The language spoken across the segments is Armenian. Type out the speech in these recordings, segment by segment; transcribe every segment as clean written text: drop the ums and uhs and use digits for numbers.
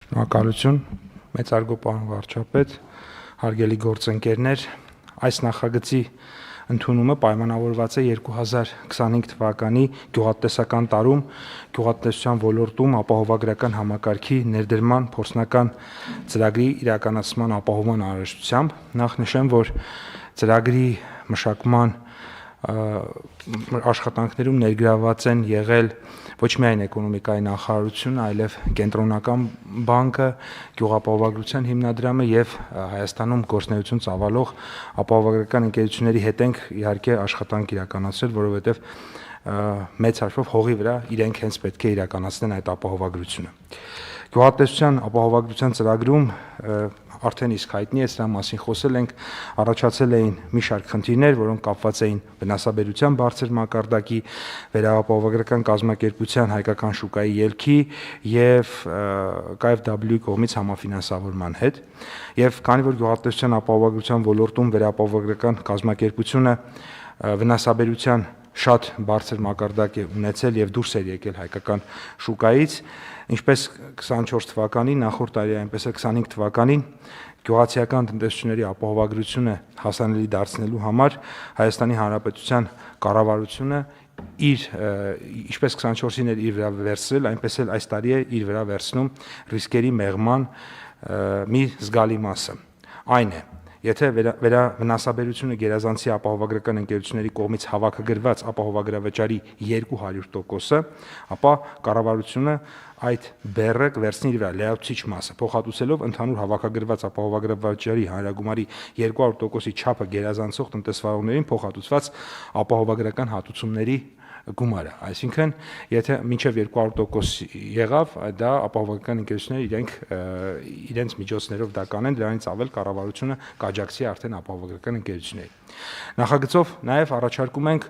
Շնորհակալություն, մեծարգո պարոն վարչապետ, հարգելի գործընկերներ, այս նախագծի ընդունումը պայմանավորված է 2025 թվականի գյուղատնտեսական տարում գյուղատնտեսության ոլորտում ապահովագրական համակարգի ներդրման փորձնական ծրագրի իրականացման ապահովման անհրաժեշտությամբ։ Նախ նշեմ, որ ծրագրի մշակման աշխատանքներում ներգրավված են եղել ոչ միայն էկոնոմիկայի նախարարությունը, այլև կենտրոնական բանկը, գյուղապահովագրության հիմնադրամը եւ Հայաստանում գործունեություն ծավալող ապահովագրական ընկերությունների հետ ենք իհարկե աշխատանք իրականացրել, որովհետեւ մեծ հաշվով հողի վրա իրենք հենց պետք է իրականացնեն այդ ապահովագրությունը։ Գյուղատնտեսության ապահովագրության ծրագրում արդեն իսկ հայտնի է, սրա մասին խոսել ենք, առաջացել էին մի շարք խնդիրներ, որոնք կապված էին վնասաբերության բարձր մակարդակի, վերահապահովագրական կազմակերպության հայկական շուկայի ելքի եւ KfW կողմից համաֆինանսավորման հետ։ Եվ քանի որ գյուղատնտեսության ապահովագրության ոլորտում վերահապահովագրական կազմակերպությունը վնասաբերության շատ բարձր մակարդակ է ունեցել եւ դուրս էր եկել հայկական շուկայից, ինչպես 24 թվականին, նախորդ տարի այնպես է 25 թվականին գյուղացիական տնտեսությունների ապահովագրությունը հասանելի դարձնելու համար Հայաստանի Հանրապետության կառավարությունը ինչպես 24-ին էր իր վրա վերցրել, այնպես էլ այս տարի է իր վրա վերցնում ռիսկերի մեղման մի զգալի մասը։ Այն է, եթե վնասաբերությունը գերազանցի ապահովագրական ընկերությունների կողմից հավաքագրված ապահովագրավճարի 200%-ը, ապա կառավարությունը այդ բեռը կվերցնի իր վրա լրացուցիչ մասը, փոխհատուցելով ընդհանուր հավաքագրված ապահովագրավճարի հանրագումարի 200%-ի չափը գերազանցող տնտեսվարողներին փոխհատուցված ապահովագրական հատուցումների գումարը, այսինքն եթե մինչև 200% եղավ, դա ապահովագրական ընկերությունները իրենց միջոցներով դա կանեն, դրանից ավել կառավարությունը կաջակցի արդեն ապահովագրական ընկերություններին։ Նախագծով նաև առաջարկում ենք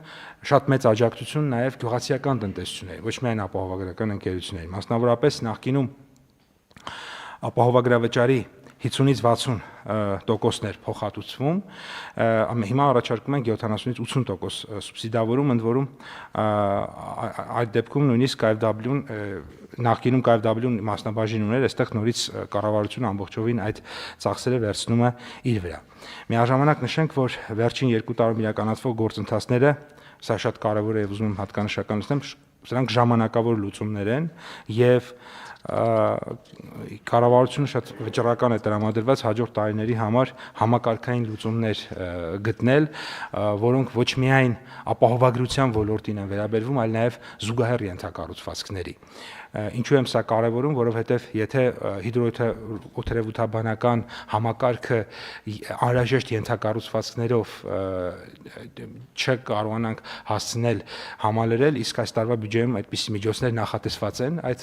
շատ մեծ աջակցություն նաև գյուղացիական տնտեսությունների, ոչ միայն ապահովագրական ընկերությունների, մասնավորապես նախկինում ապահովագրավճարի 50-ից 60%-ներ փոխհատուցվում, հիմա առաջարկում ենք 70-ից 80% սուբսիդավորում, ընդ որում այդ դեպքում նույնիսկ KfW-ն նախկինում KfW-ն մասնաբաժին ուներ, այստեղ նորից կառավարությունը ամբողջովին այդ ծախսերը վերցնում է իր վրա։ Միաժամանակ նշենք, որ վերջին 2 տարում իրականացվող գործընթացները, սա շատ կարևոր է եւ ուզում եմ հատկանշականացնեմ, սրանք ժամանակավոր լուծումներ են եւ կառավարությունը շատ վճռական է տրամադրված հաջորդ տարիների համար համակարգային լուծումներ գտնել, որոնք ոչ միայն ապահովագրության ոլորտին են վերաբերվում, այլ նաև զուգահեռ ենթակառուցվածքների։ Ինչու եմ սա կարևորում, որովհետև եթե հիդրոօթերևութաբանական համակարգը անհրաժեշտ ենթակառուցվածքներով չկարողանանք հասցնել համալրել, իսկ այս տարվա բյուջեում այդպիսի միջոցներ նախատեսված են այդ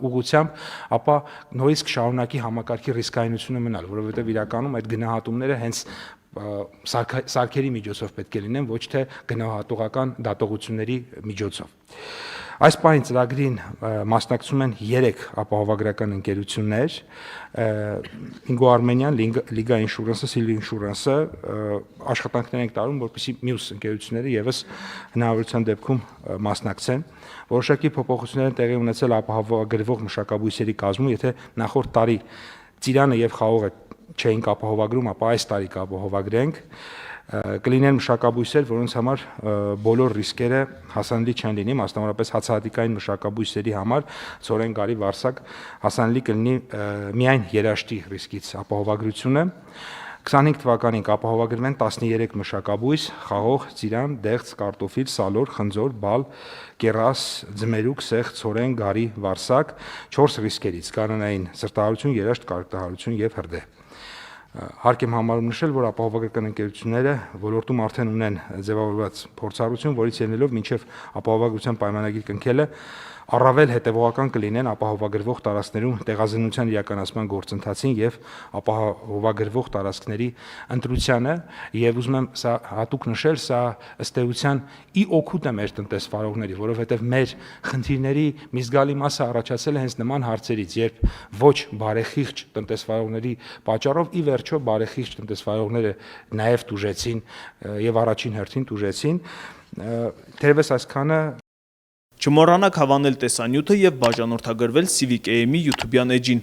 ուղղությամբ, ապա նորից կշարունակի համակարգի ռիսկայնությունը մնալ, որովհետև իրականում այդ գնահատումները հենց սարքերի միջոցով պետք է լինեն, ոչ թե գնահատողական դատողությունների միջոցով։ Այս պահին ծրագրին մասնակցում են 3 ապահովագրական ընկերություններ՝ Ingo Armenian, Liga Insurance-ը, Silva Insurance-ը, աշխատանքներ ենք տարում, որպեսզի մյուս ընկերությունները եւս հնարավորության դեպքում մասնակցեն։ Որոշակի փոփոխություններ են տեղի ունեցել ապահովագրվող մշակաբույսերի կազմում, եթե նախորդ տարի ծիրանը եւ խաղողը չէինք ապահովագրում, ապա այս տարի կապահովագրենք, կլինեն մշակաբույսեր, որոնց համար բոլոր ռիսկերը հասանելի չեն լինի, մասնավորապես հացահատիկային մշակաբույսերի համար ցորեն, գարի, վարսակ հասանելի կլինի միայն երաշտի ռիսկից ապահովագրությունը։ 25 թվականին կապահովագրվեն 13 մշակաբույս՝ խաղող, ծիրան, դեղց, կարտոֆիլ, սալոր, խնձոր, բալ, կեռաս, ձմերուկ, սեղ, ցորեն, գարի, վարսակ 4 ռիսկերից՝ կանոնային սրտահարություն, երաշտ, կարոտահարություն եւ հրդեհ։ Հարկ եմ համարում նշել, որ ապահովագրական ընկերությունները ոլորտում արդեն ունեն ձևավորված փորձառություն, որից ելնելով մինչև ապահովագրության պայմանագիր կնքելը առավել հետևողական կլինեն ապահովագրվող տարածքներում տեղազնության իրականացման գործընթացին եւ ապահովագրվող տարածքների ընտրությանը, եւ ուզում եմ սա հատուկ նշել, սա ըստ էության ի օգուտ է մեր տնտեսվարողների, որովհետեւ մեր խնդիրների մի զգալի մասը առաջացել է հենց նման հարցերից, երբ ոչ բարեխիղճ տնտեսվարողների պատճառով ի վերջո բարեխիղճ տնտեսվարողները նաեւ տուժեցին եւ առաջին հերթին տուժեցին, թերևս այսքանը Չմոռանաք հավանել տեսանյութը եւ բաժանորդագրվել Civic AM-ի YouTube-յան էջին։